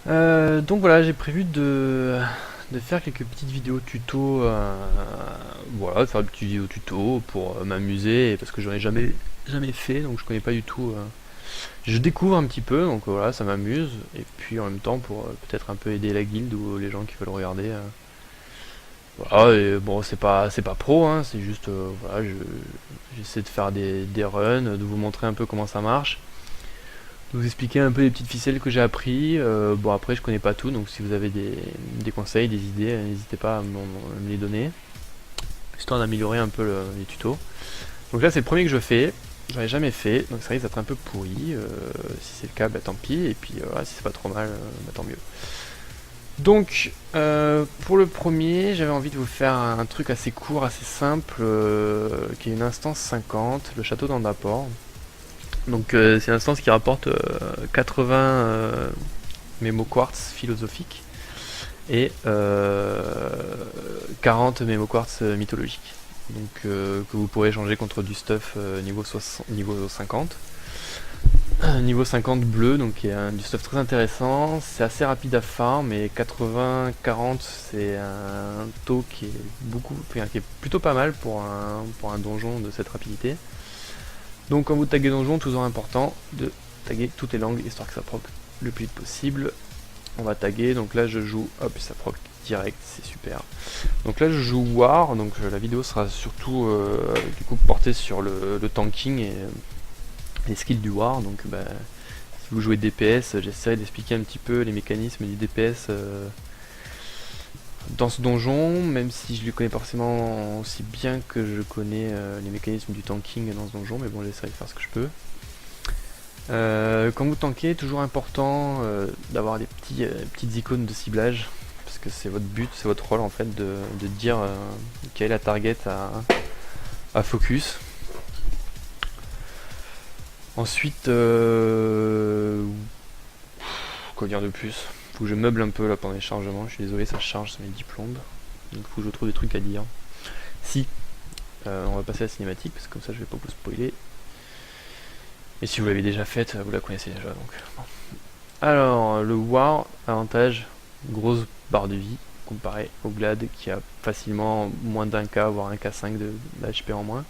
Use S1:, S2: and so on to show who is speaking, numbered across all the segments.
S1: Donc voilà, j'ai prévu de faire quelques petites vidéos tuto, voilà, de faire des petites vidéos tuto pour m'amuser, parce que j'en ai jamais fait, donc je connais pas du tout. Je découvre un petit peu, donc voilà, ça m'amuse, et puis en même temps pour peut-être un peu aider la guilde ou les gens qui veulent regarder. Voilà, et bon, c'est pas pro, hein, c'est juste, voilà, j'essaie de faire des runs, de vous montrer un peu comment ça marche, de vous expliquer un peu les petites ficelles que j'ai appris. Bon, après, je connais pas tout, donc si vous avez des conseils, des idées, n'hésitez pas à me les donner, histoire d'améliorer un peu les tutos. Donc là, c'est le premier que je fais, j'en ai jamais fait, donc ça risque d'être un peu pourri. Si c'est le cas, bah tant pis, et puis voilà, si c'est pas trop mal, bah tant mieux. Donc, pour le premier, j'avais envie de vous faire un truc assez court, assez simple, qui est une instance 50, le château d'Andaport. Donc, c'est une instance qui rapporte 80 mémo quartz philosophiques et 40 mémo quartz mythologiques. Donc, que vous pourrez changer contre du stuff niveau 50. Niveau 50 bleu, donc il y a du stuff très intéressant, c'est assez rapide à farm, mais 80-40 c'est un taux qui est qui est plutôt pas mal pour un donjon de cette rapidité. Donc quand vous taguez donjon, toujours important de taguer toutes les langues, histoire que ça proc le plus vite possible. On va taguer, donc là je joue, hop ça proc direct, c'est super. Donc là je joue War, donc la vidéo sera surtout du coup portée sur le tanking et les skills du War, donc bah, si vous jouez DPS, j'essaierai d'expliquer un petit peu les mécanismes du DPS dans ce donjon, même si je ne le connais pas forcément aussi bien que je connais les mécanismes du tanking dans ce donjon, mais bon j'essaierai de faire ce que je peux. Quand vous tankez, toujours important d'avoir des petites icônes de ciblage, parce que c'est votre but, c'est votre rôle en fait de dire quelle est la target à focus. Ensuite, quoi dire de plus? Faut que je meuble un peu là pendant les chargements, je suis désolé, ça charge, ça met 10 plombes. Donc faut que je trouve des trucs à dire. Si, on va passer à la cinématique, parce que comme ça je vais pas vous spoiler. Et si vous l'avez déjà faite, vous la connaissez déjà. Donc. Bon. Alors, le War, avantage, grosse barre de vie, comparé au Glad qui a facilement moins d'un K, voire un K5 d'HP en moins.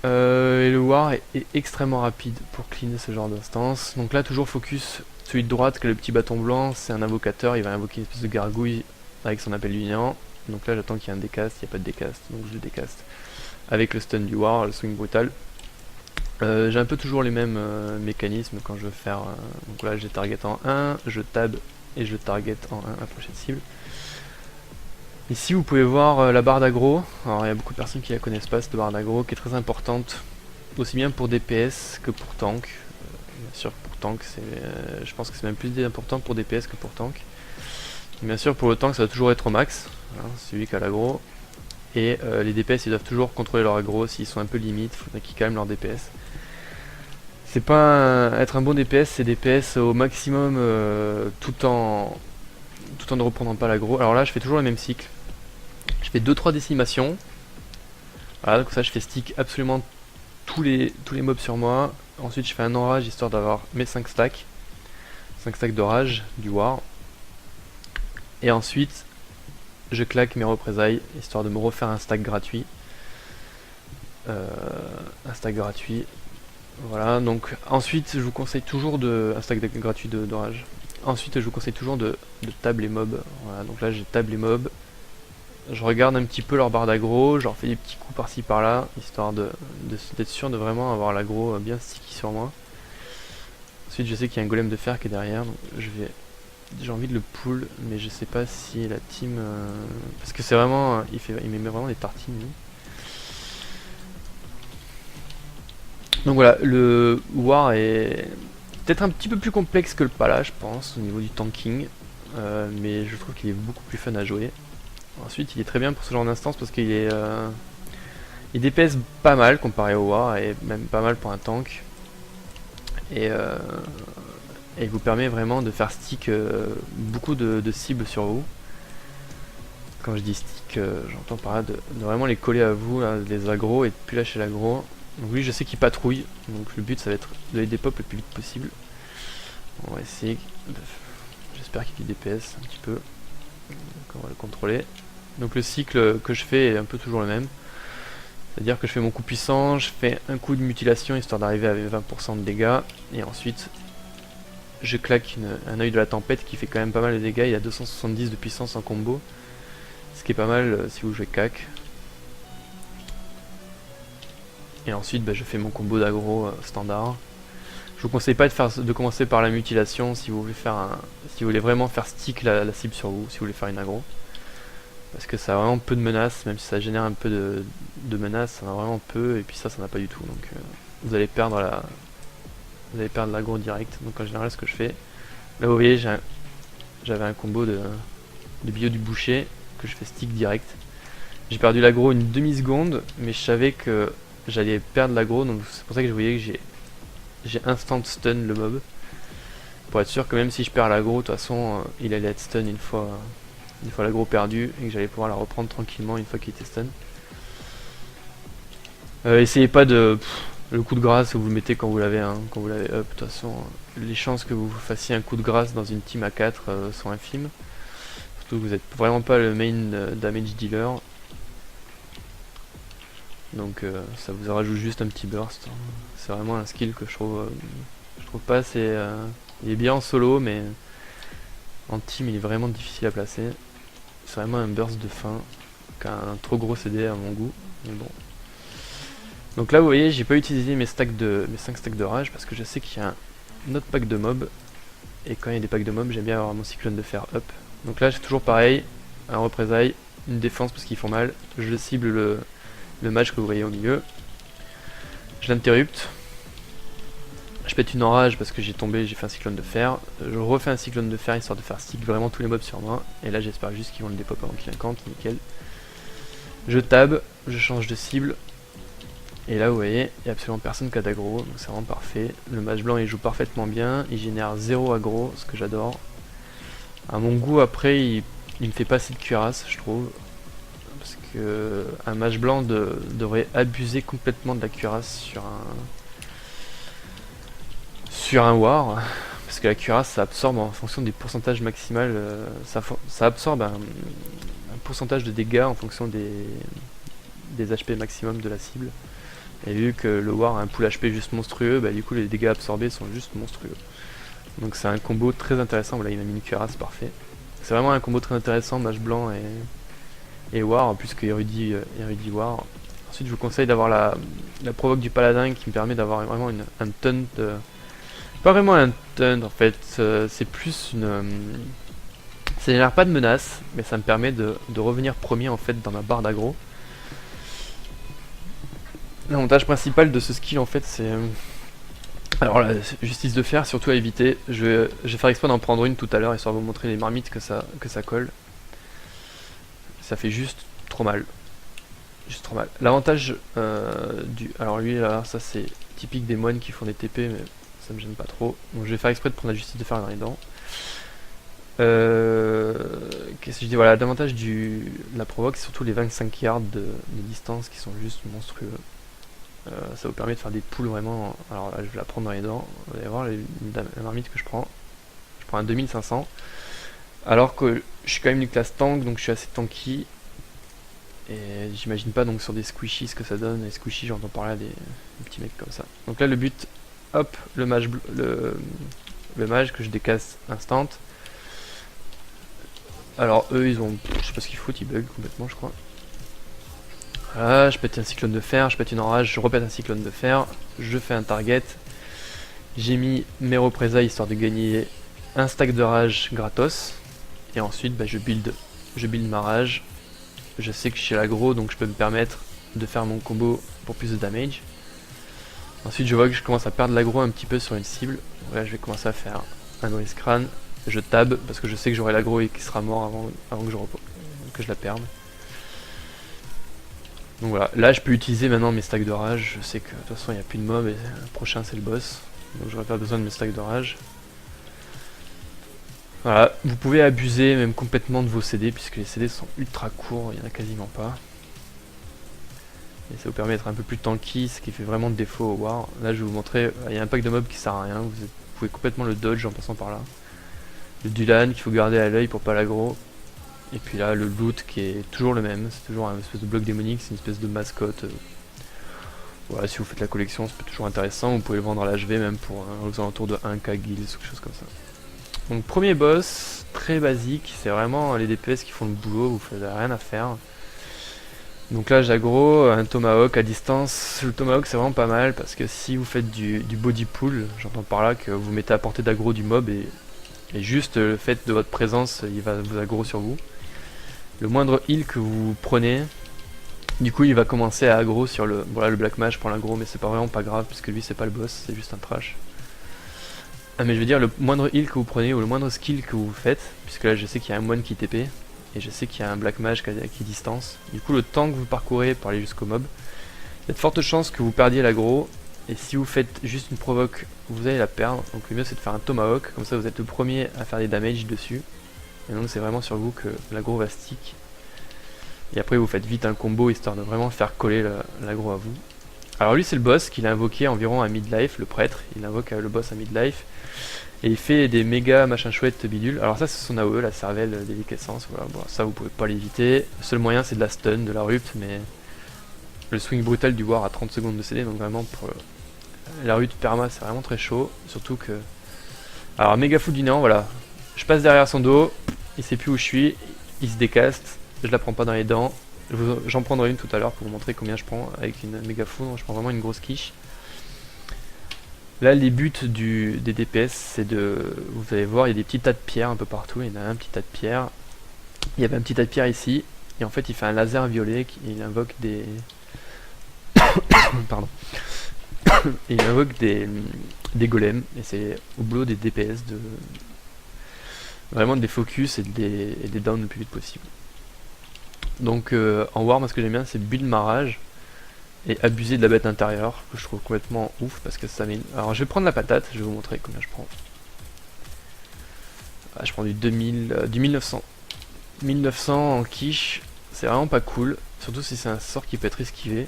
S1: Et le War est extrêmement rapide pour clean ce genre d'instance. Donc là, toujours focus celui de droite, que le petit bâton blanc, c'est un invocateur, il va invoquer une espèce de gargouille avec son appel du néant. Donc là, j'attends qu'il y ait un décast, il n'y a pas de décast, donc je le décaste. Avec le stun du War, le swing brutal. J'ai un peu toujours les mêmes mécanismes quand je veux faire. Donc là, j'ai target en 1, je tab et je target en 1 la prochaine cible. Ici vous pouvez voir la barre d'aggro, alors il y a beaucoup de personnes qui la connaissent pas cette barre d'aggro qui est très importante aussi bien pour DPS que pour tank. Bien sûr pour tank je pense que c'est même plus important pour DPS que pour tank. Bien sûr pour le tank ça va toujours être au max, hein, c'est lui qui a l'aggro. Et les DPS ils doivent toujours contrôler leur aggro, s'ils sont un peu limite, il faudrait qu'ils calment leur DPS. C'est pas être un bon DPS, c'est DPS au maximum tout en ne reprenant pas l'aggro. Alors là je fais toujours le même cycle. Je fais 2-3 décimations. Voilà, comme ça je fais stick absolument tous les mobs sur moi. Ensuite je fais un enrage histoire d'avoir mes 5 stacks. 5 stacks d'orage du War. Et ensuite je claque mes représailles histoire de me refaire un stack gratuit. Un stack gratuit. Voilà, donc ensuite je vous conseille toujours un stack gratuit d'orage. Ensuite je vous conseille toujours de tab les mobs. Voilà, donc là j'ai tab les mobs. Je regarde un petit peu leur barre d'aggro, je leur fais des petits coups par-ci par-là, histoire d'être sûr de vraiment avoir l'aggro bien sticky sur moi. Ensuite je sais qu'il y a un golem de fer qui est derrière, donc j'ai envie de le pull, mais je sais pas si la team... parce que c'est vraiment... il met vraiment des tartines lui. Donc voilà, le War est peut-être un petit peu plus complexe que le Pala je pense, au niveau du tanking, mais je trouve qu'il est beaucoup plus fun à jouer. Ensuite, il est très bien pour ce genre d'instance parce qu'il est, il DPS pas mal comparé au War et même pas mal pour un tank. Et il vous permet vraiment de faire stick beaucoup de cibles sur vous. Quand je dis stick, j'entends par là de vraiment les coller à vous, là, les aggros et de plus lâcher l'aggro. Donc oui, je sais qu'il patrouille, donc le but ça va être de les dépop le plus vite possible. On va essayer J'espère qu'il y a du DPS un petit peu. Donc on va le contrôler. Donc le cycle que je fais est un peu toujours le même. C'est-à-dire que je fais mon coup puissant, je fais un coup de mutilation histoire d'arriver à 20% de dégâts. Et ensuite, je claque un œil de la tempête qui fait quand même pas mal de dégâts. Il a 270 de puissance en combo. Ce qui est pas mal si vous jouez cac. Et ensuite je fais mon combo d'aggro standard. Je vous conseille pas de commencer par la mutilation si vous voulez vraiment faire stick la cible sur vous, si vous voulez faire une aggro. Parce que ça a vraiment peu de menaces, même si ça génère un peu de menaces, ça en a vraiment peu, et puis ça n'a pas du tout. Donc vous allez perdre l'aggro direct. Donc en général ce que je fais, là vous voyez j'avais un combo de bio du boucher que je fais stick direct. J'ai perdu l'aggro une demi-seconde, mais je savais que j'allais perdre l'aggro, donc c'est pour ça que je voyais que j'ai instant stun le mob. Pour être sûr que même si je perds l'aggro, de toute façon il allait être stun une fois l'aggro perdu, et que j'allais pouvoir la reprendre tranquillement une fois qu'il était stun. Essayez pas de... le coup de grâce, vous le mettez quand vous l'avez up. De toute façon, les chances que vous fassiez un coup de grâce dans une team à 4 sont infimes. Surtout que vous n'êtes vraiment pas le main damage dealer. Donc ça vous rajoute juste un petit burst. C'est vraiment un skill que je trouve pas assez... il est bien en solo, mais en team il est vraiment difficile à placer. C'est vraiment un burst de fin, qu'un trop gros CD à mon goût. Mais bon. Donc là vous voyez, j'ai pas utilisé mes 5 stacks de rage parce que je sais qu'il y a un autre pack de mobs. Et quand il y a des packs de mobs, j'aime bien avoir mon cyclone de fer up. Donc là c'est toujours pareil, un représailles, une défense parce qu'ils font mal. Je cible le mage que vous voyez au milieu. Je l'interrupte. Je pète une enrage parce que j'ai fait un cyclone de fer. Je refais un cyclone de fer histoire de faire stick vraiment tous les mobs sur moi. Et là j'espère juste qu'ils vont le dépop avant qu'il incante, nickel. Je tab, je change de cible. Et là vous voyez, il n'y a absolument personne qui a d'aggro, donc c'est vraiment parfait. Le mage blanc il joue parfaitement bien, il génère 0 aggro, ce que j'adore. À mon goût après il me fait pas assez de cuirasse je trouve. Parce que un mage blanc devrait abuser complètement de la cuirasse sur un war. Parce que la cuirasse ça absorbe en fonction des pourcentages maximales, ça absorbe un pourcentage de dégâts en fonction des HP maximum de la cible. Et vu que le war a un pool HP juste monstrueux, du coup les dégâts absorbés sont juste monstrueux. Donc c'est un combo très intéressant, voilà il m'a mis une cuirasse, parfait. C'est vraiment un combo très intéressant, mage blanc et war, plus que érudit war. Ensuite je vous conseille d'avoir la provoque du paladin qui me permet d'avoir vraiment un ton de... Pas vraiment un ton en fait, c'est plus une... ça génère pas de menace, mais ça me permet de revenir premier en fait dans ma barre d'aggro. L'avantage principal de ce skill en fait c'est... alors la justice de fer, surtout à éviter. Je vais faire exprès d'en prendre une tout à l'heure histoire de vous montrer les marmites que ça colle. Ça fait juste trop mal. Juste trop mal. L'avantage du... alors lui là, ça c'est typique des moines qui font des TP mais ça me gêne pas trop. Donc je vais faire exprès de prendre la justice de fer dans les dents. Qu'est-ce que je dis, voilà, l'avantage de la provoque c'est surtout les 25 yards de distance qui sont juste monstrueux. Ça vous permet de faire des pulls vraiment. Alors là je vais la prendre dans les dents. Vous allez voir la marmite que je prends. Je prends un 2500. Alors que je suis quand même une classe tank, donc je suis assez tanky. Et j'imagine pas donc sur des squishies ce que ça donne. Les squishies j'entends parler à des petits mecs comme ça. Donc là le but, hop, le mage que je décasse instant. Alors eux ils ont, je sais pas ce qu'ils foutent, ils bug complètement je crois. Voilà, je pète un cyclone de fer, je pète une enrage, je repète un cyclone de fer, je fais un target. J'ai mis mes représailles histoire de gagner un stack de rage gratos. Et ensuite je build ma rage. Je sais que je suis l'aggro donc je peux me permettre de faire mon combo pour plus de damage. Ensuite je vois que je commence à perdre l'aggro un petit peu sur une cible. Là je vais commencer à faire un noise crâne. Je tab parce que je sais que j'aurai l'aggro et qu'il sera mort avant que je la perde. Donc voilà, là je peux utiliser maintenant mes stacks de rage. Je sais que de toute façon il n'y a plus de mob et le prochain c'est le boss. Donc j'aurai pas besoin de mes stacks de rage. Voilà, vous pouvez abuser même complètement de vos CD puisque les CD sont ultra courts, il n'y en a quasiment pas. Et ça vous permet d'être un peu plus tanky, ce qui fait vraiment défaut au war. Là je vais vous montrer, il y a un pack de mobs qui sert à rien, vous pouvez complètement le dodge en passant par là. Le Dulan qu'il faut garder à l'œil pour pas l'aggro. Et puis là le loot qui est toujours le même, c'est toujours un espèce de bloc démonique, c'est une espèce de mascotte. Voilà, si vous faites la collection, c'est toujours intéressant, vous pouvez le vendre à l'HV même pour aux alentours de 1k guilds ou quelque chose comme ça. Donc premier boss, très basique, c'est vraiment les DPS qui font le boulot, vous n'avez rien à faire. Donc là j'aggro un tomahawk à distance. Le tomahawk c'est vraiment pas mal parce que si vous faites du body pull, j'entends par là que vous mettez à portée d'aggro du mob et juste le fait de votre présence il va vous aggro sur vous. Le moindre heal que vous prenez, du coup il va commencer à aggro sur le... Voilà, le black mage prend l'aggro mais c'est pas vraiment pas grave puisque lui c'est pas le boss, c'est juste un trash. Ah mais je veux dire le moindre heal que vous prenez ou le moindre skill que vous faites, puisque là je sais qu'il y a un moine qui TP et je sais qu'il y a un black mage qui distance. Du coup le temps que vous parcourez pour aller jusqu'au mob, il y a de fortes chances que vous perdiez l'aggro. Et si vous faites juste une provoque, vous allez la perdre. Donc le mieux c'est de faire un tomahawk, comme ça vous êtes le premier à faire des damage dessus. Et donc c'est vraiment sur vous que l'aggro va stick. Et après vous faites vite un combo histoire de vraiment faire coller l'aggro à vous. Alors lui c'est le boss qu'il a invoqué environ à midlife, le prêtre. Il invoque le boss à midlife. Et il fait des méga machin chouette bidule. Alors ça c'est son AOE, la cervelle déliquescence. Voilà, bon, ça vous pouvez pas l'éviter. Le seul moyen c'est de la stun, de la rupt, mais le swing brutal du war à 30 secondes de CD. Donc vraiment pour la rupt perma c'est vraiment très chaud. Surtout que... Alors méga fou du néant, voilà. Je passe derrière son dos, il sait plus où je suis, il se décaste, je la prends pas dans les dents. J'en prendrai une tout à l'heure pour vous montrer combien je prends avec une méga foudre. Je prends vraiment une grosse quiche. Là les buts des DPS c'est de... Vous allez voir il y a des petits tas de pierres un peu partout. Il y en a un petit tas de pierres. Il y avait un petit tas de pierres ici. Et en fait il fait un laser violet. Il invoque des... Pardon. Et il invoque des golems. Et c'est au boulot des DPS de... Vraiment de les focus et de les down le plus vite possible. Donc en war moi ce que j'aime bien c'est build marrage. Et abuser de la bête intérieure, que je trouve complètement ouf parce que ça met... Alors je vais prendre la patate, je vais vous montrer combien je prends. Ah, je prends du 2000, du 1900. 1900 en quiche, c'est vraiment pas cool, surtout si c'est un sort qui peut être esquivé.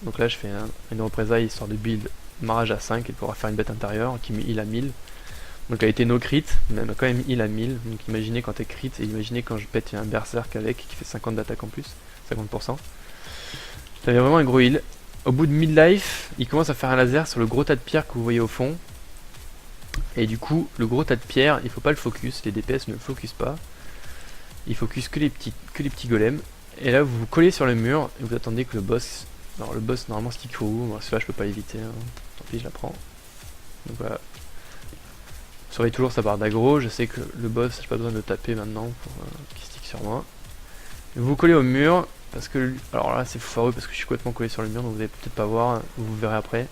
S1: Donc là je fais une représailles histoire de build marrage à 5 et pourra faire une bête intérieure qui me heal à 1000. Donc elle a été no crit, mais elle m'a quand même heal à 1000. Donc imaginez quand t'es crit et imaginez quand je pète un berserk avec qui fait 50 d'attaque en plus, 50%. Ça fait vraiment un gros heal. Au bout de midlife, il commence à faire un laser sur le gros tas de pierres que vous voyez au fond. Et du coup, le gros tas de pierres, il faut pas le focus, les DPS ne le focus pas. Il focus que les petits golems. Et là, vous vous collez sur le mur et vous attendez que le boss... Alors le boss, normalement, stick pour vous. Moi, celui-là, je peux pas l'éviter. Hein. Tant pis, je la prends. Donc voilà. Surveille toujours sa barre d'aggro. Je sais que le boss, j'ai pas besoin de le taper maintenant pour qu'il stick sur moi. Et vous vous collez au mur. Parce que, alors là c'est foireux parce que je suis complètement collé sur le mur donc vous allez peut-être pas voir, vous verrez après.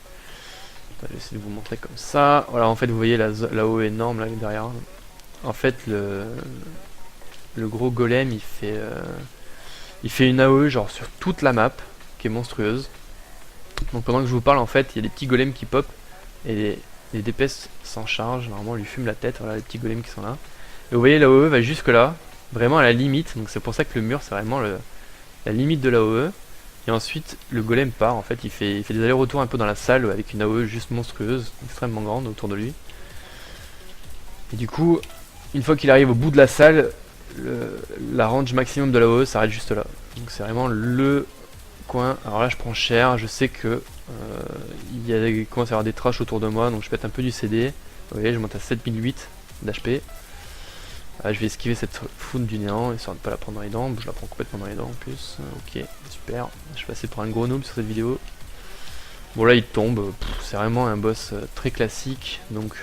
S1: Je vais essayer de vous montrer comme ça. Voilà en fait vous voyez la haut énorme là derrière. En fait le gros golem il fait une AOE genre sur toute la map qui est monstrueuse. Donc pendant que je vous parle en fait il y a des petits golems qui pop et les DPS s'en chargent, normalement on lui fume la tête, voilà les petits golems qui sont là. Et vous voyez l'AOE va jusque là, vraiment à la limite, donc c'est pour ça que le mur c'est vraiment la limite de l'AOE. Et ensuite le golem part, en fait il fait des allers-retours un peu dans la salle avec une AOE juste monstrueuse, extrêmement grande autour de lui. Et du coup, une fois qu'il arrive au bout de la salle, la range maximum de l'AOE s'arrête juste là. Donc c'est vraiment le coin. Alors là je prends cher, je sais que il commence à y avoir des trash autour de moi, donc je pète un peu du CD. Vous voyez je monte à 7008 d'HP. Je vais esquiver cette foudre du néant, histoire de ne pas la prendre dans les dents. Je la prends complètement dans les dents en plus. Ok, super. Je suis passé pour un gros noob sur cette vidéo. Bon là il tombe, c'est vraiment un boss très classique. Donc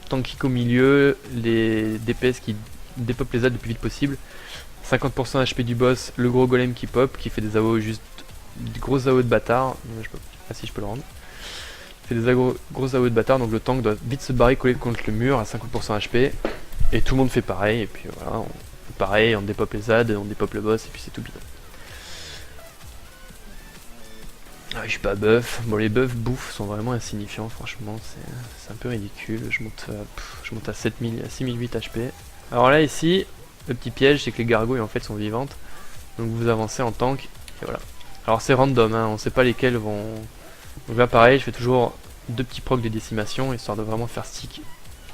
S1: tankique au milieu, les DPS qui dépopent les ZAD le plus vite possible. 50% HP du boss, le gros golem qui pop, qui fait des AO juste... des grosses AO de bâtard. Ah si je peux le rendre. Il fait des grosses AO de bâtard, donc le tank doit vite se barrer coller contre le mur à 50% HP. Et tout le monde fait pareil, et puis voilà, on fait pareil, on dépop les ZAD, on dépop le boss, et puis c'est tout bidon. Ah, je suis pas buff, bon les buffs bouffes sont vraiment insignifiants, franchement, c'est un peu ridicule, je monte à 7000, à 6008 HP. Alors là ici, le petit piège c'est que les gargouilles en fait sont vivantes, donc vous avancez en tank, et voilà. Alors c'est random, hein, on sait pas lesquels vont... Donc là pareil, je fais toujours deux petits procs de décimation, histoire de vraiment faire stick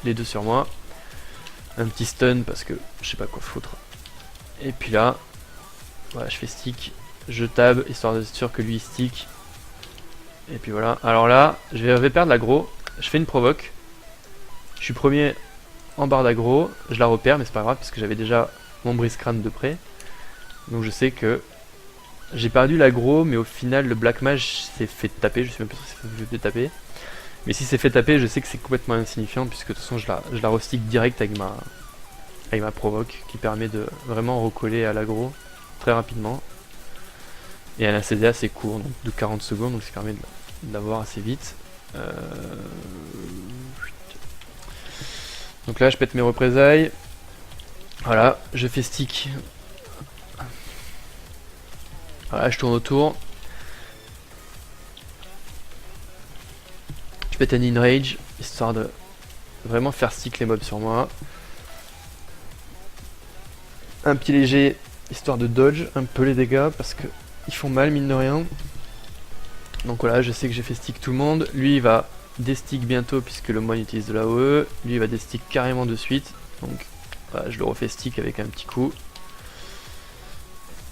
S1: les deux sur moi. Un petit stun parce que je sais pas quoi foutre. Et puis là, voilà, je fais stick, je tab, histoire d'être sûr que lui il stick. Et puis voilà. Alors là, je vais perdre l'aggro. Je fais une provoque. Je suis premier en barre d'aggro. Je la repère, mais c'est pas grave parce que j'avais déjà mon brise-crâne de près. Donc je sais que j'ai perdu l'aggro, mais au final le Black Mage s'est fait taper. Je sais même pas si c'est fait taper. Mais si c'est fait taper, je sais que c'est complètement insignifiant puisque de toute façon je la restick direct avec ma provoque qui permet de vraiment recoller à l'aggro très rapidement. Et elle a un CD assez court, donc de 40 secondes, donc ça permet de l'avoir assez vite. Donc là je pète mes représailles. Voilà, je fais stick. Voilà, je tourne autour. Je pète un in-rage, histoire de vraiment faire stick les mobs sur moi. Un petit léger, histoire de dodge un peu les dégâts, parce que ils font mal mine de rien. Donc voilà, je sais que j'ai fait stick tout le monde. Lui il va destick bientôt puisque le moine utilise de l'AOE. Lui il va destick carrément de suite. Donc voilà, je le refais stick avec un petit coup.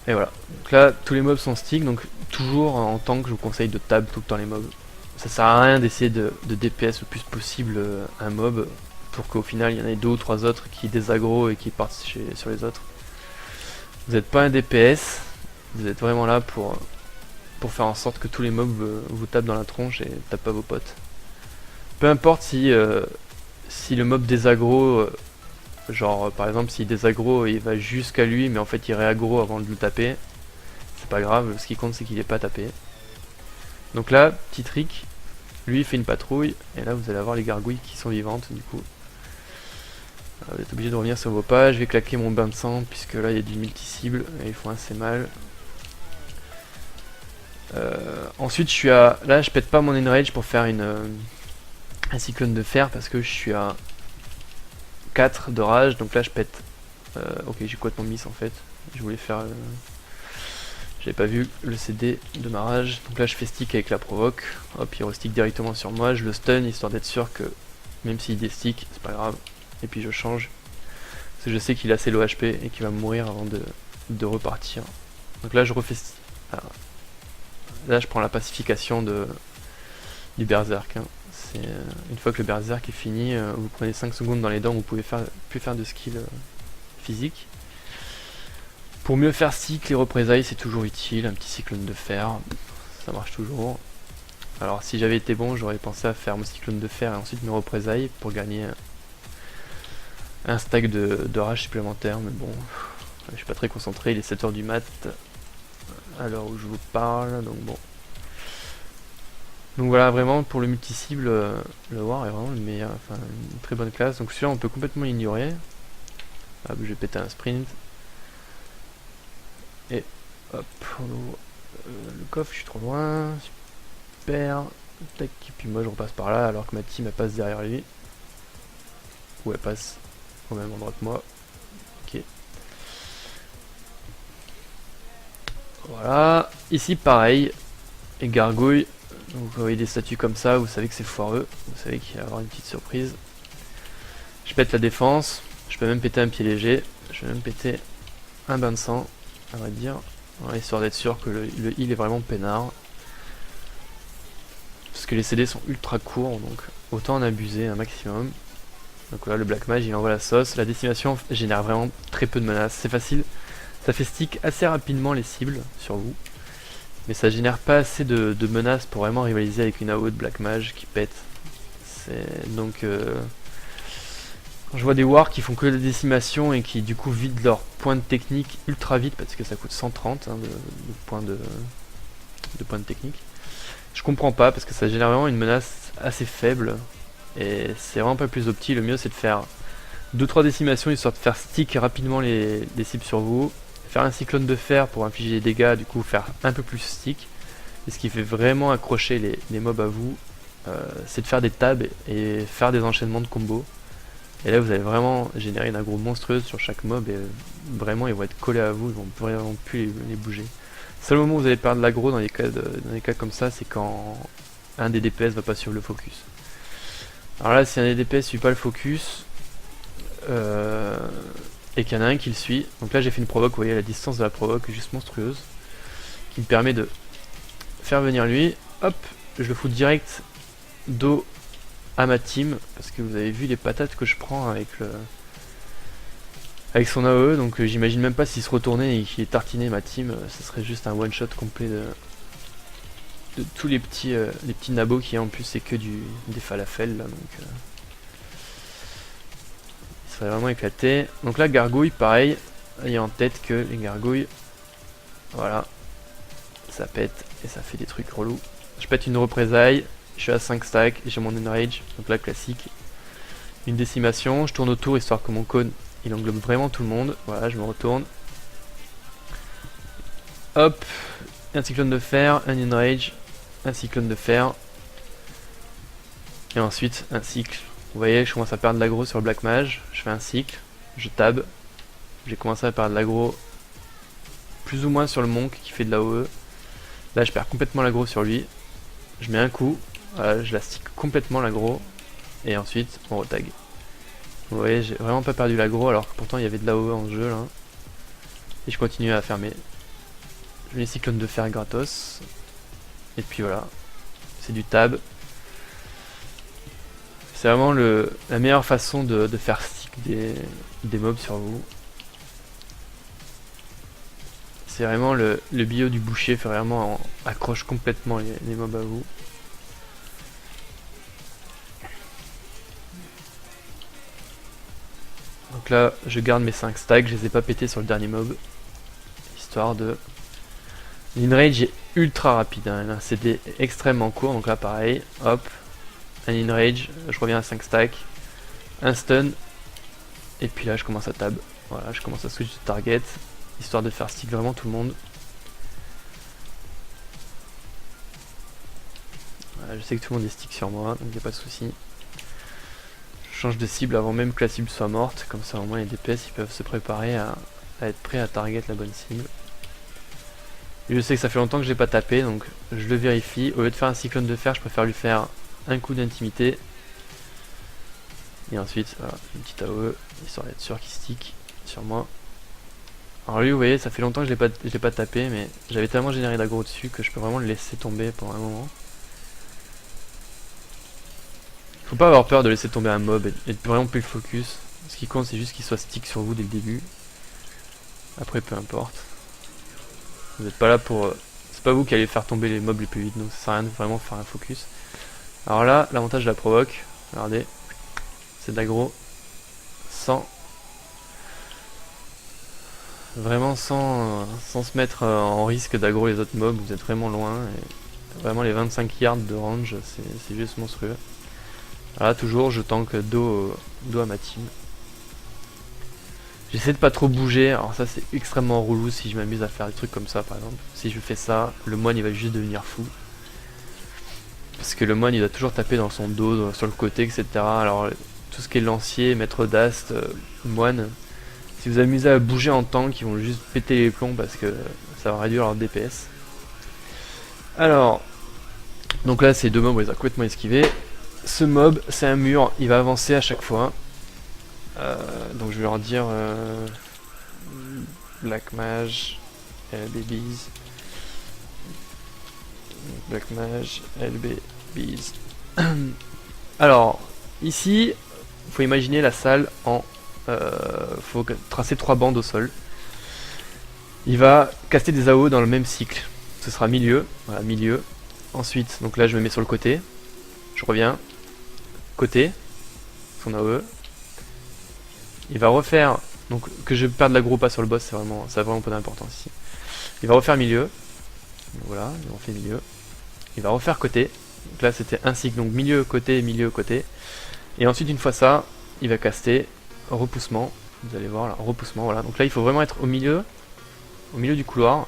S1: Et voilà. Donc là tous les mobs sont stick, donc toujours en tank je vous conseille de tab tout le temps les mobs. Ça sert à rien d'essayer de DPS le plus possible un mob pour qu'au final il y en ait 2 ou 3 autres qui désaggro et qui partent sur les autres. Vous n'êtes pas un DPS, vous êtes vraiment là pour faire en sorte que tous les mobs vous tapent dans la tronche et tapent pas vos potes. Peu importe si le mob désaggro, genre par exemple s'il désaggro et il va jusqu'à lui mais en fait il réaggro avant de le taper, c'est pas grave, ce qui compte c'est qu'il est pas tapé. Donc là, petit trick, lui il fait une patrouille et là vous allez avoir les gargouilles qui sont vivantes du coup. Vous êtes obligé de revenir sur vos pas, je vais claquer mon bain de sang puisque là il y a du multi-cible et ils font assez mal. Ensuite je suis à... Là je pète pas mon enrage pour faire un cyclone de fer parce que je suis à 4 de rage, donc là je pète... ok j'ai complètement miss en fait, je voulais faire... J'avais pas vu le CD de ma rage, donc là je fais stick avec la provoque, hop il re-stick directement sur moi, je le stun histoire d'être sûr que même s'il déstick c'est pas grave, et puis je change, parce que je sais qu'il a assez low HP et qu'il va mourir avant de repartir. Donc là je refais... Là je prends la pacification du berserk. Hein. Une fois que le berserk est fini, vous prenez 5 secondes dans les dents, vous pouvez plus faire de skill physique. Pour mieux faire stick, les représailles c'est toujours utile, un petit cyclone de fer, ça marche toujours. Alors si j'avais été bon, j'aurais pensé à faire mon cyclone de fer et ensuite mes représailles pour gagner un stack de rage supplémentaire, mais bon, je suis pas très concentré, il est 7h du mat à l'heure où je vous parle, donc bon. Donc voilà, vraiment pour le multi-cible, le War est vraiment le meilleur, enfin une très bonne classe. Donc celui-là on peut complètement l'ignorer. Hop, je vais péter un sprint. Et hop, on ouvre le coffre, je suis trop loin. Super. Tac, et puis moi je repasse par là alors que ma team elle passe derrière lui. Ou elle passe au même endroit que moi. Ok. Voilà. Ici pareil. Et gargouille. Donc vous voyez des statues comme ça, vous savez que c'est foireux, vous savez qu'il va y avoir une petite surprise. Je pète la défense, je peux même péter un pied léger, je vais même péter un bain de sang, à vrai dire, voilà, histoire d'être sûr que le heal est vraiment peinard. Parce que les CD sont ultra courts, donc autant en abuser un maximum. Donc voilà, le Black Mage il envoie la sauce, la décimation génère vraiment très peu de menaces, c'est facile, ça fait stick assez rapidement les cibles sur vous. Mais ça génère pas assez de menaces pour vraiment rivaliser avec une AO de Black Mage qui pète. Donc quand je vois des wars qui font que de la décimation et qui du coup vident leur point de technique ultra vite parce que ça coûte 130 hein, de points de technique, je comprends pas parce que ça génère vraiment une menace assez faible et c'est vraiment pas plus opti. Le mieux c'est de faire 2-3 décimations histoire de faire stick rapidement les cibles sur vous. Faire un cyclone de fer pour infliger des dégâts, du coup faire un peu plus stick. Et ce qui fait vraiment accrocher les mobs à vous, c'est de faire des tabs et faire des enchaînements de combos. Et là vous allez vraiment générer une aggro monstrueuse sur chaque mob et vraiment ils vont être collés à vous, ils vont vraiment plus les bouger. Le seul moment où vous allez perdre l'aggro dans les cas comme ça, c'est quand un des DPS va pas suivre le focus. Alors là si un des DPS suit pas le focus, et qu'il y en a un qui le suit. Donc là j'ai fait une provoque, vous voyez la distance de la provoque est juste monstrueuse, qui me permet de faire venir lui, hop, je le fous direct dos à ma team, parce que vous avez vu les patates que je prends avec son AOE, donc j'imagine même pas s'il se retournait et qu'il tartinait ma team, ce serait juste un one shot complet de tous les petits nabos qui en plus c'est que des falafels là, donc il serait vraiment éclaté. Donc là gargouille pareil, ayez en tête que les gargouilles, voilà, ça pète et ça fait des trucs relous. Je pète une représaille, je suis à 5 stacks, j'ai mon enrage, donc là classique. Une décimation, je tourne autour histoire que mon cône il englobe vraiment tout le monde. Voilà, je me retourne. Hop, un cyclone de fer, un enrage, un cyclone de fer. Et ensuite un cycle. Vous voyez, je commence à perdre l'aggro sur le Black Mage, je fais un cycle, je tab. J'ai commencé à perdre l'aggro plus ou moins sur le monk qui fait de l'AOE. Là je perds complètement l'aggro sur lui. Je mets un coup, voilà, je la stick complètement l'aggro. Et ensuite on retag. Vous voyez, j'ai vraiment pas perdu l'aggro alors que pourtant il y avait de l'AOE en jeu là. Et je continue à fermer. Je mets les cyclones de fer gratos. Et puis voilà, c'est du tab. C'est vraiment la meilleure façon de faire stick des mobs sur vous. C'est vraiment le bio du boucher, fait vraiment accroche complètement les mobs à vous. Donc là, je garde mes 5 stacks, je les ai pas pétés sur le dernier mob. Histoire de... L'inrage est ultra rapide, hein. Un CD extrêmement court, donc là pareil, hop, un enrage, je reviens à 5 stacks, un stun, et puis là je commence à tab. Voilà, je commence à switch de target, histoire de faire stick vraiment tout le monde. Voilà, je sais que tout le monde est stick sur moi, donc il n'y a pas de souci. Je change de cible avant même que la cible soit morte, comme ça au moins les DPS ils peuvent se préparer à être prêts à target la bonne cible. Et je sais que ça fait longtemps que je l'ai pas tapé, donc je le vérifie. Au lieu de faire un cyclone de fer, je préfère lui faire un coup d'intimité. Et ensuite, voilà, une petite AOE, histoire d'être sûr qu'il stick sur moi. Alors lui, vous voyez, ça fait longtemps que je l'ai pas tapé, mais j'avais tellement généré d'aggro dessus que je peux vraiment le laisser tomber pendant un moment. Faut pas avoir peur de laisser tomber un mob et de vraiment plus le focus. Ce qui compte, c'est juste qu'il soit stick sur vous dès le début. Après, peu importe. Vous n'êtes pas là pour... c'est pas vous qui allez faire tomber les mobs les plus vite, donc ça sert à rien de vraiment faire un focus. Alors là, l'avantage de la provoque, regardez, c'est d'aggro sans... vraiment sans se mettre en risque d'aggro les autres mobs, vous êtes vraiment loin. Et vraiment les 25 yards de range, c'est juste monstrueux. Voilà, toujours je tank dos à ma team. J'essaie de pas trop bouger, alors ça c'est extrêmement relou si je m'amuse à faire des trucs comme ça par exemple. Si je fais ça, le moine il va juste devenir fou. Parce que le moine il doit toujours taper dans son dos, sur le côté, etc. Alors tout ce qui est lancier, maître d'ast, moine, si vous amusez à bouger en tank, ils vont juste péter les plombs parce que ça va réduire leur DPS. Alors, donc là ces deux mobs on les a complètement esquivés. Ce mob c'est un mur, il va avancer à chaque fois. Donc je vais leur dire Black Mage, LBBs, Black Mage, LBBs. Alors, ici, il faut imaginer la salle en... faut tracer 3 bandes au sol. Il va caster des AO dans le même cycle. Ce sera milieu, voilà, milieu. Ensuite, donc là je me mets sur le côté. Je reviens. Côté. Son AOE. Il va refaire, donc que je perde l'aggro pas sur le boss, ça a vraiment pas d'importance ici. Il va refaire milieu, donc voilà, il refait milieu. Il va refaire côté, donc là c'était un cycle, donc milieu, côté, et ensuite une fois ça, il va caster repoussement, vous allez voir là, repoussement, voilà. Donc là il faut vraiment être au milieu du couloir.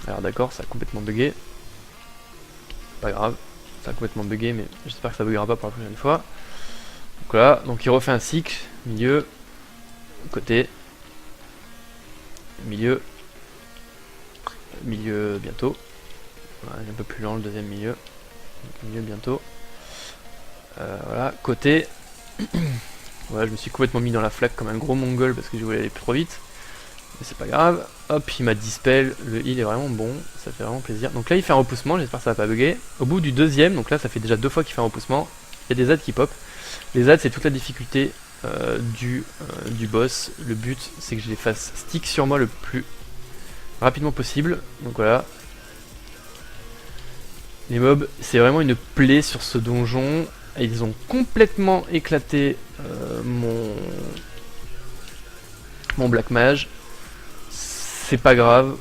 S1: Alors d'accord, ça a complètement bugué, pas grave, ça a complètement bugué, mais j'espère que ça buguera pas pour la prochaine fois. Donc voilà, donc il refait un cycle, milieu, côté, milieu bientôt. Voilà, il est un peu plus lent le deuxième milieu. Donc, milieu bientôt. Voilà, côté. Voilà, je me suis complètement mis dans la flaque comme un gros mongol parce que je voulais aller plus trop vite. Mais c'est pas grave. Hop, il m'a dispel. Le heal est vraiment bon. Ça fait vraiment plaisir. Donc là, il fait un repoussement. J'espère que ça va pas bugger. Au bout du deuxième, donc là, ça fait déjà 2 fois qu'il fait un repoussement. Il y a des ZAD qui pop. Les ZAD, c'est toute la difficulté du boss. Le but, c'est que je les fasse stick sur moi le plus rapidement possible. Donc voilà. Les mobs, c'est vraiment une plaie sur ce donjon. Ils ont complètement éclaté mon Black Mage. C'est pas grave,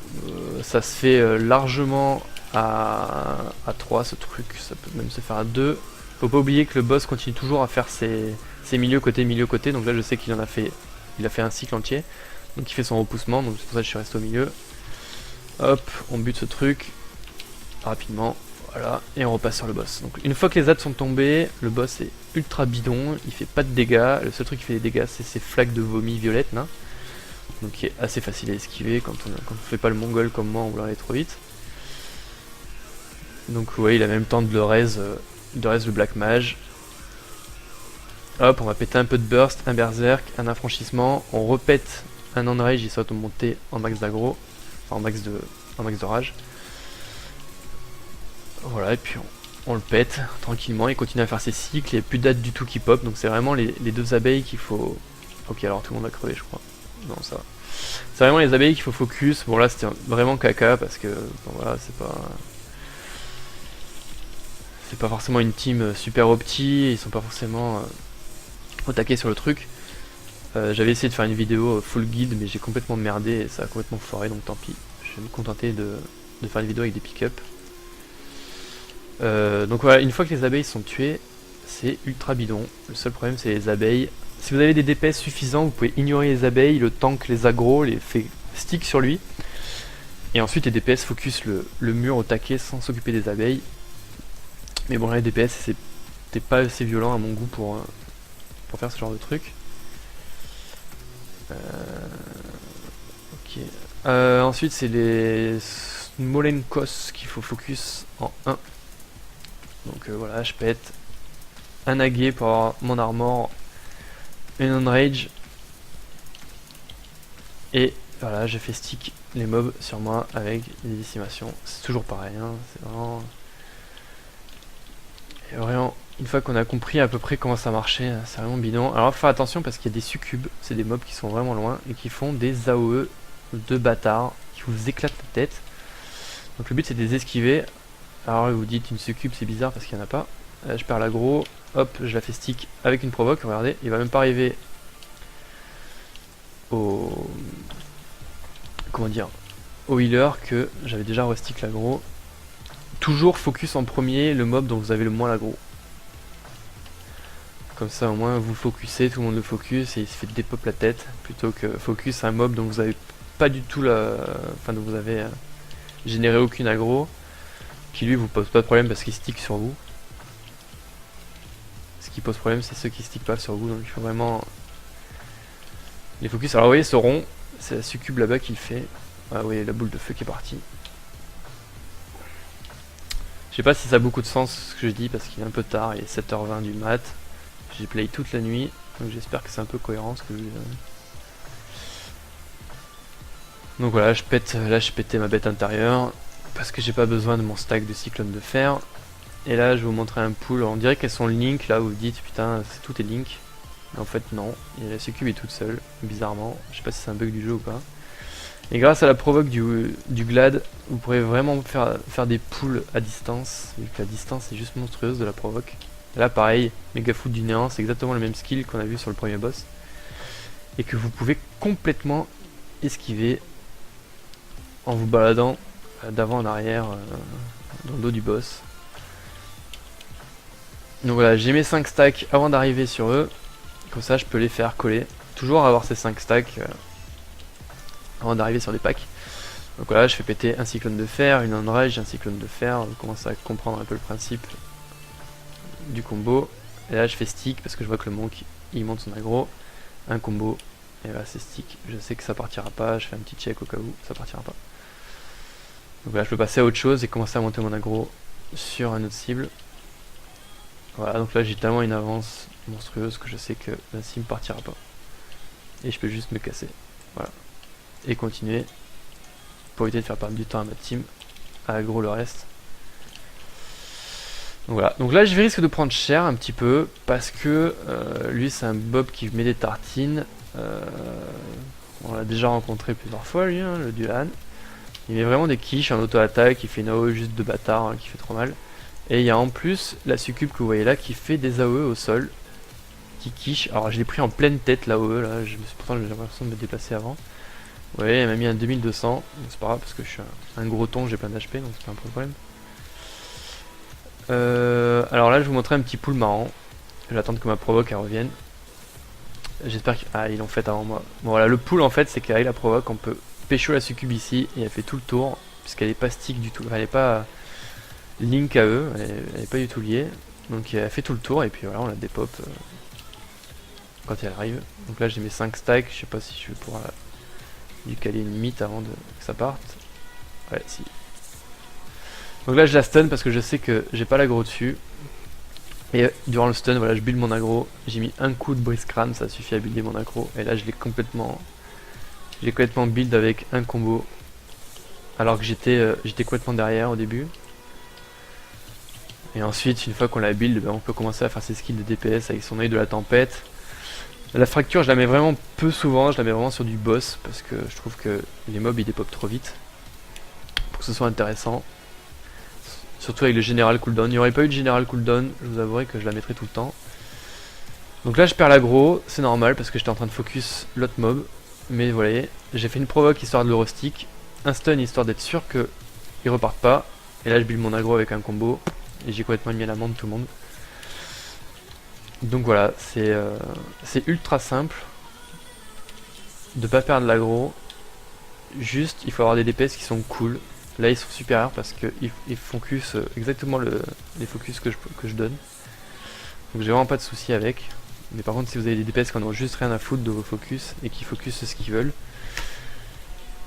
S1: ça se fait largement à 3 ce truc, ça peut même se faire à 2. Faut pas oublier que le boss continue toujours à faire ses milieu côté, donc là je sais qu'il a fait un cycle entier. Donc il fait son repoussement, donc c'est pour ça que je suis resté au milieu. Hop, on bute ce truc rapidement. Voilà, et on repasse sur le boss. Donc une fois que les ZAD sont tombés, le boss est ultra bidon, il fait pas de dégâts. Le seul truc qui fait des dégâts, c'est ces flaques de vomi violettes là. Donc qui est assez facile à esquiver quand on fait pas le mongol comme moi, on veut aller trop vite. Donc ouais, il a même temps de le raise le Black Mage. Hop, on va péter un peu de burst, un berserk, un affranchissement. On repète un enrage, il saute monter en max d'aggro, enfin en max de rage. Voilà, et puis on le pète tranquillement, il continue à faire ses cycles, il n'y a plus de date du tout qui pop, donc c'est vraiment les 2 abeilles qu'il faut... Ok, alors tout le monde a crevé je crois. Non, ça va. C'est vraiment les abeilles qu'il faut focus. Bon là c'était vraiment caca parce que bon, voilà, c'est pas forcément une team super opti, ils sont pas forcément au taquet sur le truc. J'avais essayé de faire une vidéo full guide mais j'ai complètement merdé et ça a complètement foiré, donc tant pis. Je vais me contenter de faire une vidéo avec des pick-up. Donc voilà, une fois que les abeilles sont tuées, c'est ultra bidon. Le seul problème c'est les abeilles. Si vous avez des DPS suffisants, vous pouvez ignorer les abeilles, le tank les aggro, les fait stick sur lui. Et ensuite les DPS focus le mur au taquet sans s'occuper des abeilles. Mais bon là les DPS c'était pas assez violent à mon goût pour faire ce genre de truc. Ok. Ensuite c'est les Smolenkos qu'il faut focus en 1. Donc voilà, je pète un aguet pour avoir mon armor, une enrage, et voilà, j'ai fait stick les mobs sur moi avec les décimations. C'est toujours pareil, hein, c'est vraiment... Et vraiment, une fois qu'on a compris à peu près comment ça marchait, c'est vraiment bidon. Alors faut faire attention parce qu'il y a des succubes, c'est des mobs qui sont vraiment loin et qui font des AOE de bâtards qui vous éclatent la tête. Donc le but c'est de les esquiver. Alors vous dites une succube c'est bizarre parce qu'il n'y en a pas. Je perds l'aggro, hop, je la fais stick avec une provoque, regardez, il va même pas arriver au... comment dire, au healer que j'avais déjà restick l'aggro. Toujours focus en premier le mob dont vous avez le moins l'aggro. Comme ça au moins vous focusez, tout le monde le focus et il se fait dépop la tête, plutôt que focus un mob dont vous avez pas du tout la... Enfin dont vous avez généré aucune aggro, qui lui vous pose pas de problème parce qu'il stick sur vous. Ce qui pose problème c'est ceux qui stick pas sur vous, donc il faut vraiment les focus. Alors vous voyez ce rond, c'est la succube là-bas qui le fait. Ah vous voyez la boule de feu qui est partie. Je sais pas si ça a beaucoup de sens ce que je dis parce qu'il est un peu tard, il est 7h20 du mat. J'ai play toute la nuit, donc j'espère que c'est un peu cohérent ce que je dis. Donc voilà, là je pétais ma bête intérieure parce que j'ai pas besoin de mon stack de cyclone de fer. Et là je vais vous montrer un pool, on dirait qu'elles sont link, là vous vous dites putain tout est link. Mais en fait non, la succube est toute seule, bizarrement, je sais pas si c'est un bug du jeu ou pas. Et grâce à la provoque du glad, vous pourrez vraiment faire des pulls à distance, vu que la distance est juste monstrueuse de la provoque. Là pareil, méga foot du néant, c'est exactement le même skill qu'on a vu sur le premier boss. Et que vous pouvez complètement esquiver en vous baladant d'avant en arrière dans le dos du boss. Donc voilà, j'ai mes 5 stacks avant d'arriver sur eux, comme ça je peux les faire coller. Toujours avoir ces 5 stacks avant d'arriver sur des packs. Donc voilà, je fais péter un cyclone de fer, une enrage, un cyclone de fer, on commence à comprendre un peu le principe du combo. Et là je fais stick parce que je vois que le monk il monte son aggro, un combo, et là c'est stick. Je sais que ça partira pas, je fais un petit check au cas où ça partira pas. Donc là je peux passer à autre chose et commencer à monter mon aggro sur une autre cible. Voilà, donc là j'ai tellement une avance monstrueuse que je sais que la sim partira pas. Et je peux juste me casser. Voilà. Et continuer pour éviter de faire perdre du temps à ma team à aggro le reste. Donc voilà, donc là je risque de prendre cher un petit peu parce que lui c'est un Bob qui met des tartines. On l'a déjà rencontré plusieurs fois lui, hein, le Dulan. Il met vraiment des quiches en auto-attaque, il fait une AOE juste de bâtard hein, qui fait trop mal. Et il y a en plus la succube que vous voyez là qui fait des AOE au sol, qui quiche. Alors je l'ai pris en pleine tête l'AOE là, pourtant j'ai l'impression de me déplacer avant. Vous voyez, elle m'a mis un 2200, donc c'est pas grave parce que je suis un gros ton, j'ai plein d'HP donc c'est pas un problème. Alors là je vais vous montrer un petit pool marrant. Je vais attendre que ma provoque elle revienne. J'espère qu'ils l'ont fait avant moi. Bon voilà, le pool en fait c'est qu'avec la provoque on peut pécho la succube ici et elle fait tout le tour puisqu'elle est pas stick du tout, elle est pas link à eux, elle est pas du tout liée. Donc elle fait tout le tour et puis voilà on la dépop quand elle arrive. Donc là j'ai mes 5 stacks, je sais pas si je vais pouvoir lui caler une limite avant que ça parte. Ouais si. Donc là je la stun parce que je sais que j'ai pas l'aggro dessus. Et durant le stun, voilà, je build mon aggro. J'ai mis un coup de brise crâne, ça suffit à builder mon aggro. Et là je l'ai complètement build avec un combo. Alors que j'étais complètement derrière au début. Et ensuite, une fois qu'on l'a build, ben, on peut commencer à faire ses skills de DPS avec son œil de la tempête. La fracture, je la mets vraiment peu souvent, je la mets vraiment sur du boss. Parce que je trouve que les mobs ils dépopent trop vite. Pour que ce soit intéressant. Surtout avec le général cooldown. Il n'y aurait pas eu de général cooldown, je vous avouerai que je la mettrai tout le temps. Donc là je perds l'aggro, c'est normal parce que j'étais en train de focus l'autre mob. Mais vous voyez, j'ai fait une provoque histoire de le rustic. Un stun histoire d'être sûr qu'il reparte pas. Et là je build mon aggro avec un combo. Et j'ai complètement mis à l'amende tout le monde. Donc voilà, c'est ultra simple de pas perdre l'aggro. Juste, il faut avoir des DPS qui sont cool. Là ils sont supérieurs parce qu'ils focus exactement les focus que je donne. Donc j'ai vraiment pas de souci avec. Mais par contre si vous avez des DPS qui en ont juste rien à foutre de vos focus et qui focus ce qu'ils veulent,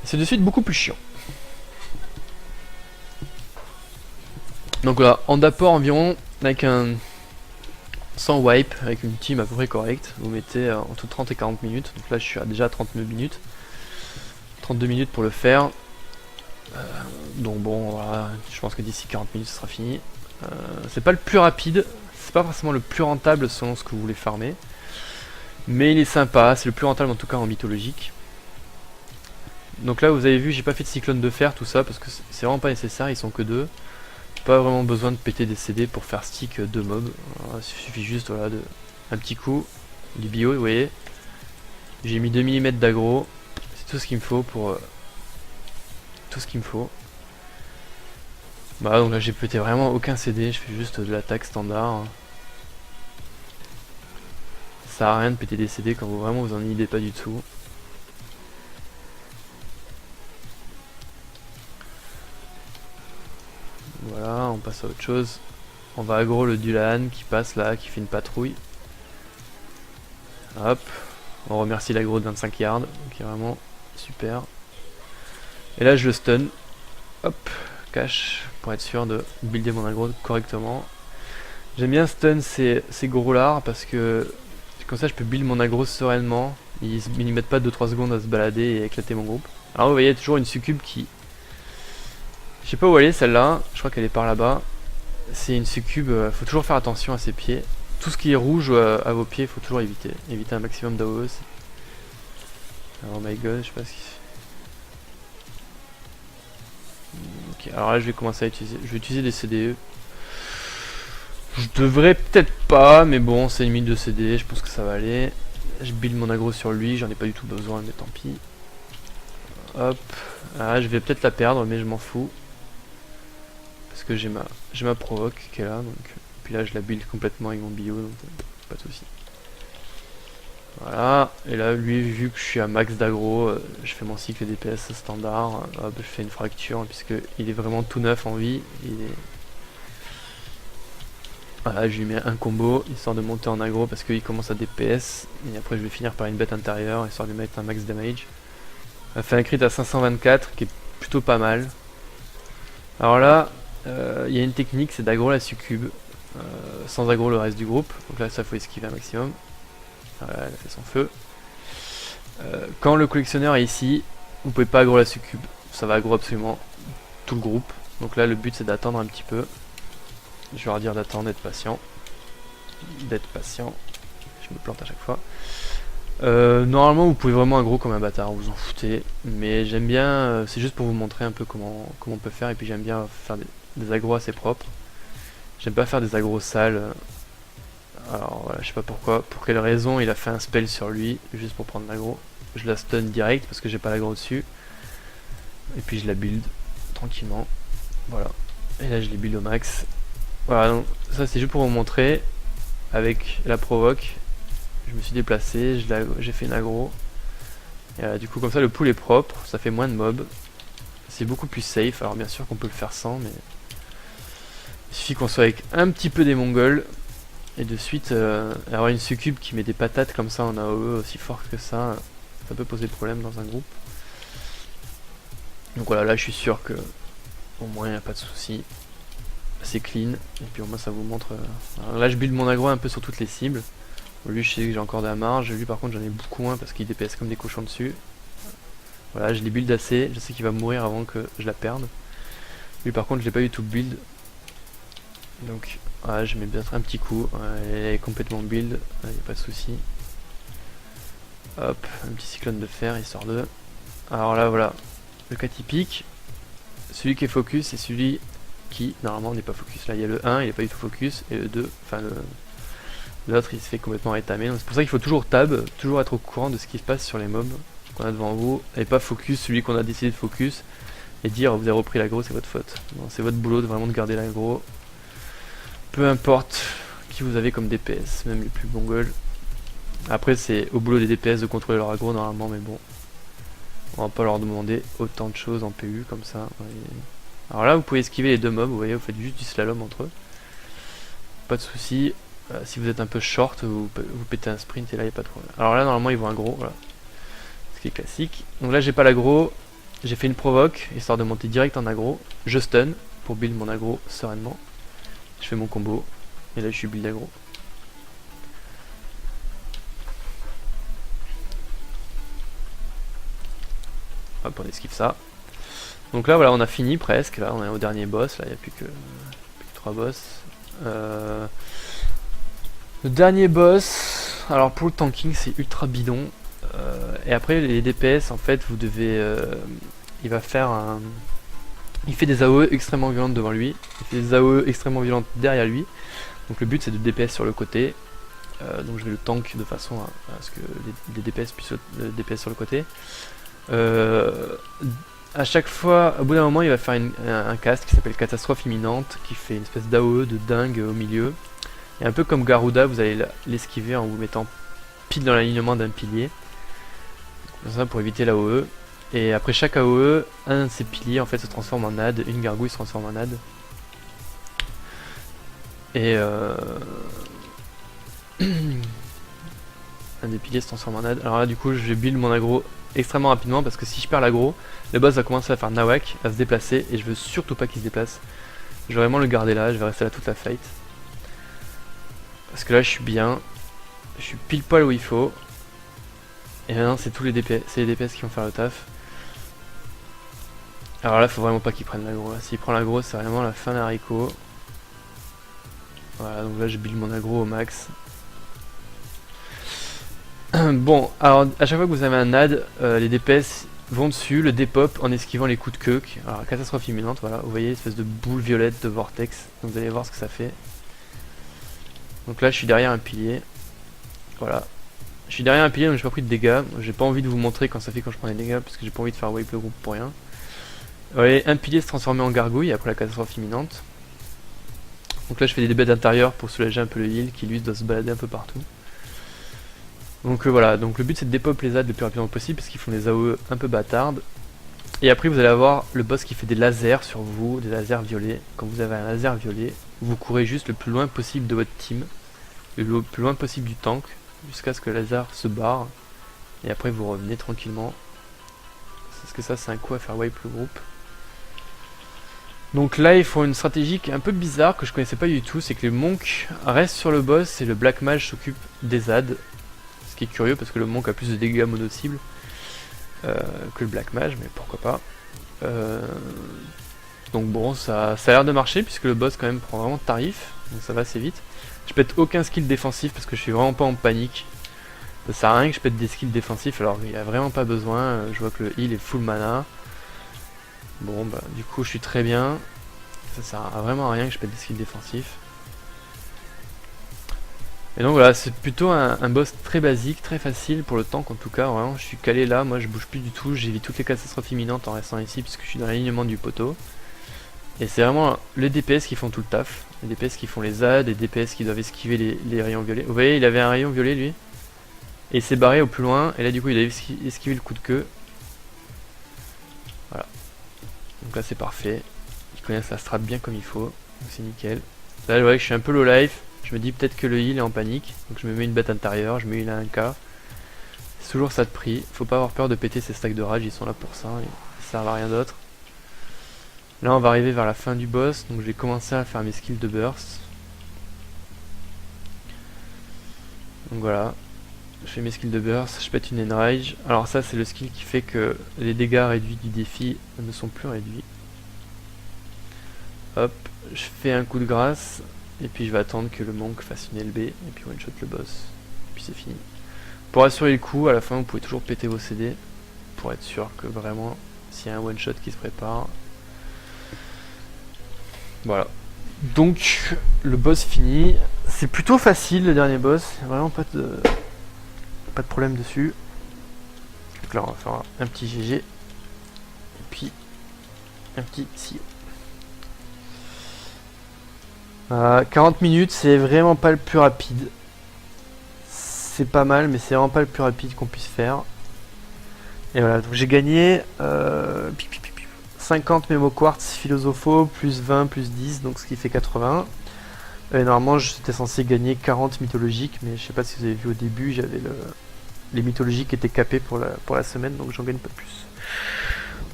S1: c'est de suite beaucoup plus chiant. Donc voilà, en d'apport environ avec un 100 wipe, avec une team à peu près correcte, vous mettez entre 30 et 40 minutes. Donc là je suis déjà à 32 minutes. 32 minutes pour le faire. Donc bon voilà, je pense que d'ici 40 minutes ce sera fini. C'est pas le plus rapide, c'est pas forcément le plus rentable selon ce que vous voulez farmer. Mais il est sympa, c'est le plus rentable en tout cas en mythologique. Donc là vous avez vu, j'ai pas fait de cyclone de fer, tout ça, parce que c'est vraiment pas nécessaire, ils sont que deux. Pas vraiment besoin de péter des CD pour faire stick 2 mobs. Alors, il suffit juste voilà, de un petit coup, du bio, vous voyez. J'ai mis 2 mm d'aggro, c'est tout ce qu'il me faut pour... tout ce qu'il me faut. Bah donc là j'ai pété vraiment aucun CD, je fais juste de l'attaque standard. Ça sert à rien de péter des CD quand vraiment vous en idée pas du tout. Voilà, on passe à autre chose. On va aggro le Dulan qui passe là, qui fait une patrouille. Hop, on remercie l'aggro de 25 yards, qui est vraiment super. Et là je le stun. Hop, cache, pour être sûr de builder mon aggro correctement. J'aime bien stun ces gros lards parce que comme ça je peux build mon aggro sereinement. Ils ne mettent pas 2-3 secondes à se balader et éclater mon groupe. Alors vous voyez, il y a toujours une succube qui... Je sais pas où elle est celle-là, je crois qu'elle est par là-bas. C'est une succube, faut toujours faire attention à ses pieds. Tout ce qui est rouge à vos pieds, faut toujours éviter. Éviter un maximum d'AOE. Oh my god, je sais pas ce qui... Ok, alors là je vais commencer à utiliser... Je vais utiliser des CDE. Je devrais peut-être pas, mais bon, c'est une minute de CD, je pense que ça va aller. Je build mon aggro sur lui, j'en ai pas du tout besoin, mais tant pis. Hop, ah, je vais peut-être la perdre, mais je m'en fous. Parce que j'ai ma provoque qui est là, donc... Puis là je la build complètement avec mon bio, donc pas de soucis. Voilà, et là lui vu que je suis à max d'aggro, je fais mon cycle DPS standard, hop, je fais une fracture, puisque il est vraiment tout neuf en vie. Voilà, je lui mets un combo, histoire de monter en aggro parce qu'il commence à DPS, et après je vais finir par une bête intérieure, histoire de lui mettre un max damage. Elle fait un crit à 524, qui est plutôt pas mal. Alors là, il y a une technique, c'est d'aggro la succube. sans aggro le reste du groupe. Donc là ça faut esquiver un maximum. Voilà, elle a fait son feu. Quand le collectionneur est ici, vous pouvez pas aggro la succube. Ça va aggro absolument tout le groupe. Donc là le but c'est d'attendre un petit peu. Je vais leur dire d'attendre, d'être patient. D'être patient. Je me plante à chaque fois. Normalement vous pouvez vraiment aggro comme un bâtard, vous en foutez. Mais j'aime bien, c'est juste pour vous montrer un peu comment on peut faire. Et puis j'aime bien faire des aggros assez propres. J'aime pas faire des aggros sales. Alors voilà, je sais pas pourquoi, pour quelle raison il a fait un spell sur lui, juste pour prendre l'aggro. Je la stun direct parce que j'ai pas l'aggro dessus. Et puis je la build tranquillement. Voilà. Et là je les build au max. Voilà, donc ça c'est juste pour vous montrer. Avec la provoque, je me suis déplacé, j'ai fait une aggro. Et du coup comme ça le pool est propre, ça fait moins de mobs. C'est beaucoup plus safe, alors bien sûr qu'on peut le faire sans, mais il suffit qu'on soit avec un petit peu des mongols. Et de suite, avoir une succube qui met des patates comme ça en AOE aussi fort que ça peut poser problème dans un groupe. Donc voilà, là je suis sûr que au moins il n'y a pas de souci. C'est clean, et puis au moins ça vous montre... Alors là je build mon aggro un peu sur toutes les cibles. Lui je sais que j'ai encore de la marge, lui par contre j'en ai beaucoup moins parce qu'il DPS comme des cochons dessus. Voilà, je l'ai build assez, je sais qu'il va mourir avant que je la perde. Lui par contre je l'ai pas eu tout build. Donc voilà, je mets bien un petit coup, elle est complètement build, il n'y a pas de souci. Hop, un petit cyclone de fer histoire de... Alors là voilà, le cas typique, celui qui est focus c'est celui qui normalement n'est pas focus. Là il y a le 1, il n'est pas du tout focus, et le 2, enfin l'autre il se fait complètement rétamer. Donc c'est pour ça qu'il faut toujours tab, toujours être au courant de ce qui se passe sur les mobs qu'on a devant vous, et pas focus celui qu'on a décidé de focus, et dire vous avez repris l'aggro, c'est votre faute. C'est votre boulot de vraiment de garder l'aggro. Peu importe qui vous avez comme DPS, même les plus mongols. Après c'est au boulot des DPS de contrôler leur aggro normalement, mais bon. On va pas leur demander autant de choses en PU comme ça. Alors là vous pouvez esquiver les deux mobs, vous voyez, vous faites juste du slalom entre eux. Pas de soucis. Si vous êtes un peu short, vous pétez un sprint et là il n'y a pas de problème. Alors là normalement ils vont aggro, voilà. Ce qui est classique. Donc là j'ai pas l'aggro, j'ai fait une provoque, histoire de monter direct en aggro. Je stun pour build mon aggro sereinement. Je fais mon combo, et là je suis build aggro. Hop, on esquive ça. Donc là voilà, on a fini presque, là on est au dernier boss, là il n'y a plus que 3 boss. Le dernier boss, alors pour le tanking c'est ultra bidon. Et après les DPS en fait vous devez... il va faire un... Il fait des AOE extrêmement violentes devant lui, il fait des AOE extrêmement violentes derrière lui. Donc le but c'est de DPS sur le côté. Donc je vais le tank de façon à ce que les DPS puissent le DPS sur le côté. À chaque fois, au bout d'un moment, il va faire un cast qui s'appelle Catastrophe Imminente, qui fait une espèce d'AOE de dingue au milieu. Et un peu comme Garuda, vous allez l'esquiver en vous mettant pile dans l'alignement d'un pilier. Comme ça pour éviter l'AOE. Et après chaque AOE, un de ces piliers en fait se transforme en NAD, une gargouille se transforme en NAD. Et un des piliers se transforme en NAD. Alors là du coup je vais build mon aggro extrêmement rapidement parce que si je perds l'aggro, le boss va commencer à faire nawak, à se déplacer et je veux surtout pas qu'il se déplace. Je vais vraiment le garder là, je vais rester là toute la fight. Parce que là je suis bien, je suis pile poil où il faut. Et maintenant c'est tous les DPS, c'est les DPS qui vont faire le taf. Alors là faut vraiment pas qu'il prenne l'aggro, s'il prend l'aggro c'est vraiment la fin d'haricot. Voilà, donc là je build mon aggro au max. Bon, alors à chaque fois que vous avez un NAD, les DPS vont dessus, le dépop en esquivant les coups de queue. Alors catastrophe imminente, voilà, vous voyez, espèce de boule violette de vortex. Donc vous allez voir ce que ça fait. Donc là je suis derrière un pilier. Voilà. Je suis derrière un pilier donc j'ai pas pris de dégâts. J'ai pas envie de vous montrer quand ça fait quand je prends des dégâts parce que j'ai pas envie de faire wipe le groupe pour rien. Vous voyez, un pilier se transformer en gargouille après la catastrophe imminente. Donc là je fais des débats d'intérieur pour soulager un peu le heal qui lui doit se balader un peu partout. Donc voilà, donc le but c'est de dépop les ZAD le plus rapidement possible parce qu'ils font des AOE un peu bâtardes. Et après vous allez avoir le boss qui fait des lasers sur vous, des lasers violets. Quand vous avez un laser violet, vous courez juste le plus loin possible de votre team, le plus loin possible du tank, jusqu'à ce que le laser se barre. Et après vous revenez tranquillement. Parce que ça c'est un coup à faire wipe le groupe. Donc là, ils font une stratégie qui est un peu bizarre, que je connaissais pas du tout, c'est que le monk reste sur le boss et le black mage s'occupe des ZAD. Ce qui est curieux parce que le monk a plus de dégâts mono-cible que le black mage, mais pourquoi pas. Donc bon, ça a l'air de marcher puisque le boss quand même prend vraiment tarif, donc ça va assez vite. Je pète aucun skill défensif parce que je suis vraiment pas en panique. Ça sert à rien que je pète des skills défensifs alors il n'y a vraiment pas besoin. Je vois que le heal est full mana. Bon bah du coup je suis très bien. Ça sert à vraiment à rien que je pète des skills défensifs. Et donc voilà, c'est plutôt un boss très basique, très facile pour le tank en tout cas. Vraiment, je suis calé là, moi je bouge plus du tout, j'évite toutes les catastrophes imminentes en restant ici puisque je suis dans l'alignement du poteau. Et c'est vraiment les DPS qui font tout le taf, les DPS qui font les ZAD, les DPS qui doivent esquiver les rayons violets. Vous voyez, il avait un rayon violet lui, et il s'est barré au plus loin, et là du coup il a esquivé le coup de queue. Voilà. Donc là c'est parfait, ils connaissent la strat bien comme il faut, donc c'est nickel. Là je vois que je suis un peu low life. Je me dis peut-être que le heal est en panique, donc je me mets une bête intérieure, je mets une à 1k. C'est toujours ça de prix, faut pas avoir peur de péter ces stacks de rage, ils sont là pour ça, ils servent à rien d'autre. Là on va arriver vers la fin du boss, donc je vais commencer à faire mes skills de burst. Donc voilà, je fais mes skills de burst, je pète une enrage. Alors ça c'est le skill qui fait que les dégâts réduits du défi ne sont plus réduits. Hop, je fais un coup de grâce. Et puis je vais attendre que le monk fasse une LB et puis one shot le boss. Et puis c'est fini. Pour assurer le coup, à la fin vous pouvez toujours péter vos CD pour être sûr que vraiment s'il y a un one shot qui se prépare. Voilà. Donc le boss fini. C'est plutôt facile le dernier boss. Il n'y a vraiment pas de problème dessus. Donc là on va faire un petit GG. Et puis un petit CEO. 40 minutes, c'est vraiment pas le plus rapide. C'est pas mal, mais c'est vraiment pas le plus rapide qu'on puisse faire. Et voilà, donc j'ai gagné 50 mémo quartz philosopho, plus 20, plus 10, donc ce qui fait 80. Et normalement, j'étais censé gagner 40 mythologiques, mais je sais pas si vous avez vu au début, j'avais les mythologiques étaient capés pour la semaine, donc j'en gagne pas plus.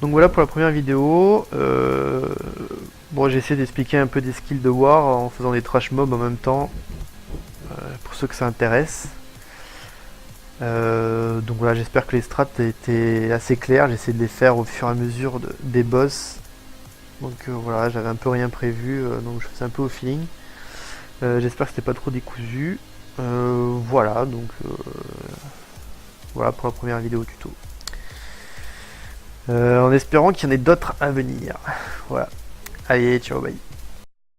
S1: Donc voilà pour la première vidéo. Bon, j'ai essayé d'expliquer un peu des skills de war en faisant des trash mobs en même temps, pour ceux que ça intéresse. Donc voilà, j'espère que les strats étaient assez clairs. J'ai essayé de les faire au fur et à mesure des boss. Donc voilà, j'avais un peu rien prévu, donc je faisais un peu au feeling. J'espère que c'était pas trop décousu. Voilà, donc voilà pour la première vidéo tuto. En espérant qu'il y en ait d'autres à venir. Voilà. Allez, ciao, bye.